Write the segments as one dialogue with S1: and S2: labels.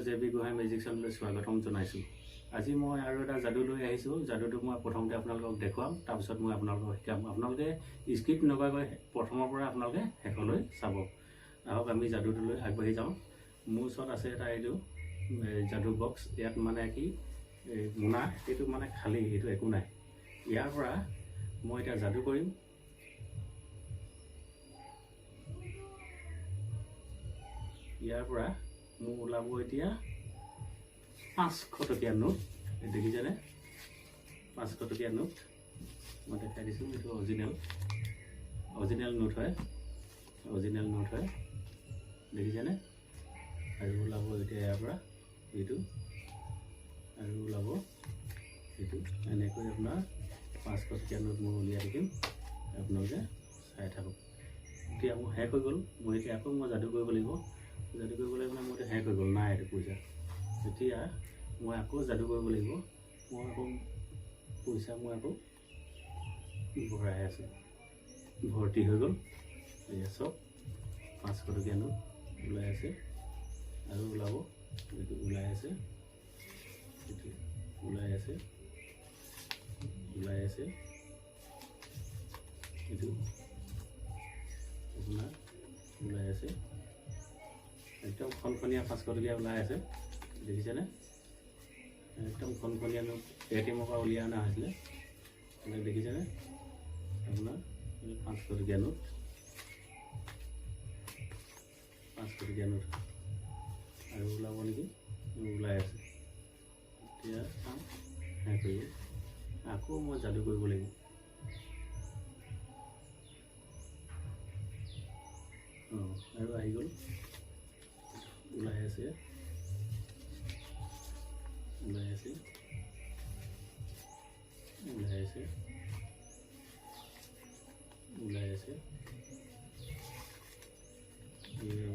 S1: আপোনালোকক J B Gohain magic চেনেললৈ স্বাগতম জনাইছোঁ। আজি মই আৰু এটা যাদু লৈ আহিছোঁ। যাদুটো মই প্ৰথমতে আপোনালোকক দেখুৱাম, তাৰপিছত মই আপোনালোকক শিকাম। আপোনালোকে স্কিপ নকৰাকৈ প্ৰথমৰ পৰা আপোনালোকে শেষলৈ চাব। আহক আমি যাদুটোলৈ আগবাঢ়ি যাওঁ। মোৰ ওচৰত আছে এটা এইটো যাদু বক্স। ইয়াত মানে কি মোনা, এইটো মানে খালী, এইটো একো নাই। ইয়াৰ পৰা মই এতিয়া যাদু কৰিম। ইয়াৰ পৰা মোৰ ওলাব এতিয়া 500 টকীয়া নোট। দেখিছেনে? 500 টকীয়া নোট মই দেখাই দিছোঁ। এইটো অৰিজিনেল নোট হয়, অৰিজিনেল নোট হয়। দেখিছেনে? আৰু ওলাব এতিয়া ইয়াৰ পৰা এইটো, আৰু ওলাব এইটো। এনেকৈ আপোনাৰ 500 টকীয়া নোট মই উলিয়াই থাকিম, আপোনালোকে চাই থাকক। এতিয়া মোৰ শেষ হৈ গ'ল। মই এতিয়া আকৌ মই যাদু কৰিব লাগিব। যাদু কৰিবলৈ মানে মোৰ শেষ হৈ গ'ল, নাই এইটো পইচা। এতিয়া মই আকৌ যাদু কৰিব লাগিব। মই আকৌ পইচা মই আকৌ ভৰাই আছোঁ, ভৰ্তি হৈ গ'ল। এয়া চব 500 টকীয়া নোট ওলাই আছে, আৰু ওলাব এইটো, ওলাই আছে, এইটো ওলাই আছে, ওলাই আছে, এইটো আপোনাৰ ওলাই আছে। একদম খনখনীয়া 500 টকীয়া ওলাই আছে। দেখিছেনে? একদম খনখনীয়া নোট ATM পৰা উলিয়াই অনা হৈছিলে। দেখিছেনে? আপোনাৰ 500 টকীয়া নোট, 500 টকীয়া নোট আৰু ওলাব নেকি? ওলাই আছে। এতিয়া চাওঁ, শেষ হৈ গ'ল। আকৌ মই যাদু কৰিব লাগিব। আৰু আহি গ'ল, ওলাই আছে, ওলাই আছে, ওলাই আছে, ওলাই আছে,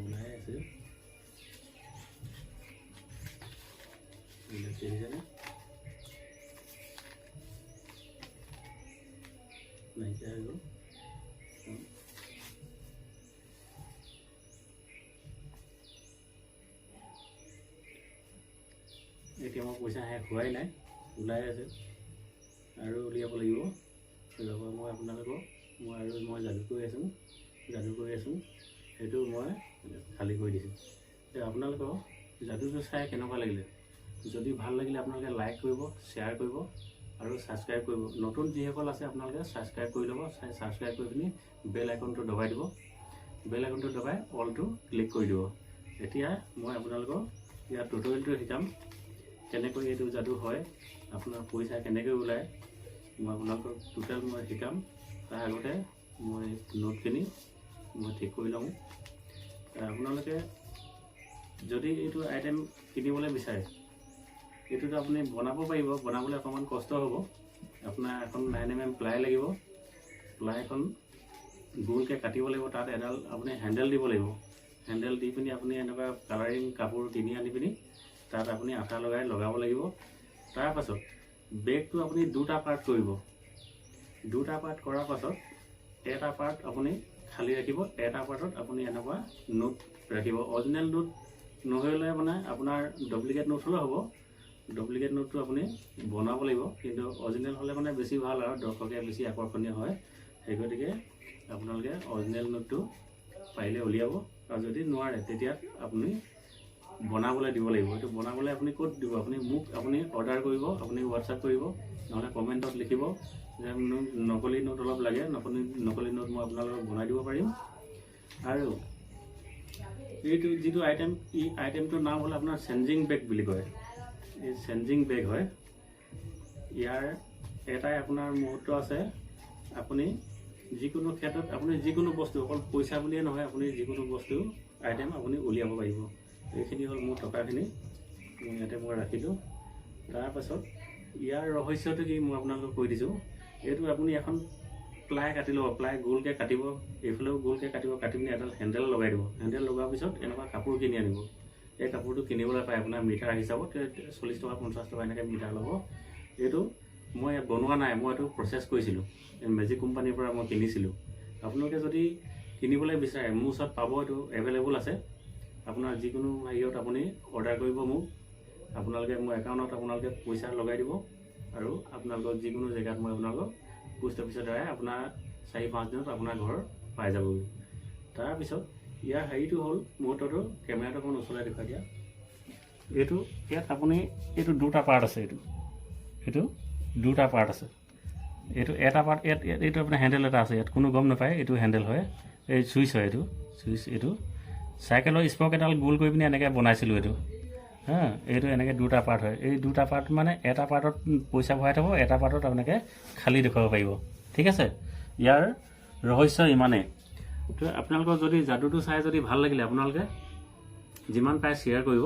S1: ওলাই আছে, দেখিছেনে? নাইকিয়া হৈ গ'ল। এতিয়া মই পইচা শেষ হোৱাই নাই, ওলাই আছে, আৰু উলিয়াব লাগিব। মই আপোনালোকক মই যাদু কৰি আছোঁ, সেইটো মই খালী কৰি দিছোঁ। এতিয়া আপোনালোকক যাদুটো চাই কেনেকুৱা লাগিলে? যদি ভাল লাগিলে আপোনালোকে লাইক কৰিব, শ্বেয়াৰ কৰিব আৰু ছাবস্ক্ৰাইব কৰিব। নতুন যিসকল আছে আপোনালোকে ছাবস্ক্ৰাইব কৰি ল'ব। ছাবস্ক্ৰাইব কৰি পিনি বেল আইকনটো দবাই দিব। বেল আইকনটো দবাই অলটো ক্লিক কৰি দিব। এতিয়া মই আপোনালোকক ইয়াত টিউটৰিয়েলটো শিকাম, কেনেকৈ এইটো যাদু হয়, আপোনাৰ পইচা কেনেকৈ ওলায়, মই আপোনালোকক টোটেল মই শিকাম। তাৰ আগতে মই নোটখিনি মই ঠিক কৰি লওঁ। আপোনালোকে যদি এইটো আইটেম কিনিবলৈ বিচাৰে, এইটোতো আপুনি বনাব পাৰিব। বনাবলৈ অকণমান কষ্ট হ'ব। আপোনাৰ এখন 9 mm প্লাই লাগিব। প্লাইখন গোলকৈ কাটিব লাগিব। তাত এডাল আপুনি হেণ্ডেল দিব লাগিব। হেণ্ডেল দি পিনি আপুনি এনেকুৱা কালাৰিং কাপোৰ কিনি আনি পিনি তাত আপুনি আঠা লগাব লাগিব। তাৰপাছত বেগটো আপুনি 2টা পাৰ্ট কৰিব। 2টা পাৰ্ট কৰাৰ পাছত এটা পাৰ্ট আপুনি খালী ৰাখিব, এটা পাৰ্টত আপুনি এনেকুৱা নোট ৰাখিব। অৰিজিনেল নোট নহ'লে মানে আপোনাৰ ডুপ্লিকেট নোট হ'লেও হ'ব। ডুপ্লিকেট নোটটো আপুনি বনাব লাগিব, কিন্তু অৰিজিনেল হ'লে মানে বেছি ভাল আৰু দৰ্শকে বেছি আকৰ্ষণীয় হয়। সেই গতিকে আপোনালোকে অৰিজিনেল নোটটো পাৰিলে উলিয়াব, আৰু যদি নোৱাৰে তেতিয়া আপুনি বনাবলৈ দিব লাগিব। এইটো বনাবলৈ আপুনি ক'ত দিব? আপুনি অৰ্ডাৰ কৰিব, আপুনি হোৱাটছআপ কৰিব, নহ'লে কমেণ্টত লিখিব যে নকলি নোট অলপ লাগে। নকলি নোট মই আপোনালোকক বনাই দিব পাৰিম। আৰু এইটো যিটো আইটেম, এই আইটেমটোৰ নাম হ'ল আপোনাৰ চেঞ্জিং বেগ বুলি কয়। এই চেঞ্জিং বেগ হয়। ইয়াৰ এটাই আপোনাৰ মুহূৰ্ত আছে। আপুনি যিকোনো ক্ষেত্ৰত আপুনি যিকোনো বস্তু, অকল পইচা বুলিয়ে নহয়, আপুনি যিকোনো বস্তু আইটেম আপুনি উলিয়াব পাৰিব। এইখিনি হ'ল মোৰ টকাখিনি, ইয়াতে মই ৰাখিলোঁ। তাৰপাছত ইয়াৰ ৰহস্যটো কি মই আপোনালোকক কৈ দিছোঁ। এইটো আপুনি এখন প্লাই কাটি ল'ব। প্লাই গোলকৈ কাটিব, এইফালেও গোলকৈ কাটিব। কাটি পিনি এডাল হেণ্ডেল লগাই দিব। হেণ্ডেল লগোৱাৰ পিছত এনেকুৱা কাপোৰ কিনি আনিব। এই কাপোৰটো কিনিবলৈ পায় আপোনাৰ মিটাৰ হিচাপত 40 টকা 50 টকা এনেকৈ মিটাৰ ল'ব। এইটো মই বনোৱা নাই, মই এইটো প্ৰচেছ কৰিছিলোঁ। মেজিক কোম্পানীৰ পৰা মই কিনিছিলোঁ। আপোনালোকে যদি কিনিবলৈ বিচাৰে মোৰ ওচৰত পাব, এইটো এভেইলেবল আছে। আপোনাৰ যিকোনো হেৰিয়ত আপুনি অৰ্ডাৰ কৰিব মোক, আপোনালোকে মোৰ একাউণ্টত আপোনালোকে পইচা লগাই দিব আৰু আপোনালোকৰ যিকোনো জেগাত মই আপোনালোকক পোষ্ট অফিচৰ দ্বাৰাই আপোনাৰ 4-5 দিনত আপোনাৰ ঘৰ পাই যাবগৈ। তাৰপিছত ইয়াৰ হেৰিটো হ'ল মুহূৰ্তটো কেমেৰাটো অকণ ওচৰলৈ দেখুৱাই দিয়া। এইটো ইয়াত আপুনি এইটো দুটা পাৰ্ট আছে, এইটো দুটা পাৰ্ট আছে। এইটো এটা পাৰ্ট এইটো আপোনাৰ হেণ্ডেল এটা আছে, ইয়াত কোনো গম নাপায় এইটো হেণ্ডেল হয়, এই চুইচ হয়, এইটো চুইচ। এইটো চাইকেলৰ স্পক এডাল গোল কৰি পিনি এনেকৈ বনাইছিলোঁ এইটো, এইটো এনেকৈ দুটা পাৰ্ট হয়। এই দুটা পাৰ্ট মানে এটা পাৰ্টত পইচা ভৰাই থ'ব, এটা পাৰ্টত আপোনালোকে খালী দেখুৱাব পাৰিব। ঠিক আছে, ইয়াৰ ৰহস্য ইমানেই। তো আপোনালোকৰ যদি যাদুটো চাই যদি ভাল লাগিলে আপোনালোকে যিমান পাৰে শ্বেয়াৰ কৰিব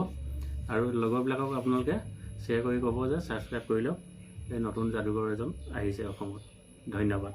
S1: আৰু লগৰবিলাকক আপোনালোকে শ্বেয়াৰ কৰি ক'ব যে ছাবস্ক্ৰাইব কৰি লওক, এই নতুন যাদুকৰ এজন আহিছে অসমত। ধন্যবাদ।